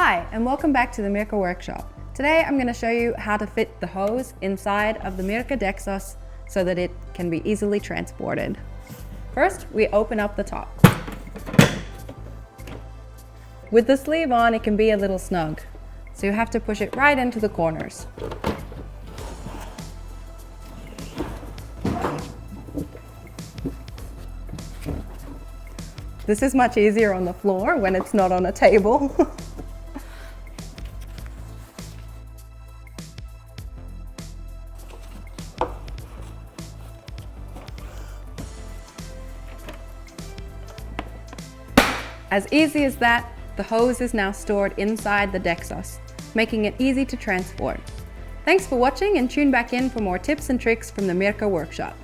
Hi, and welcome back to the Mirka workshop. Today I'm going to show you how to fit the hose inside of the Mirka DEXOS so that it can be easily transported. First, we open up the top. With the sleeve on, it can be a little snug, so you have to push it right into the corners. This is much easier on the floor when it's not on a table. As easy as that, the hose is now stored inside the DEXOS, making it easy to transport. Thanks for watching, and tune back in for more tips and tricks from the Mirka workshop.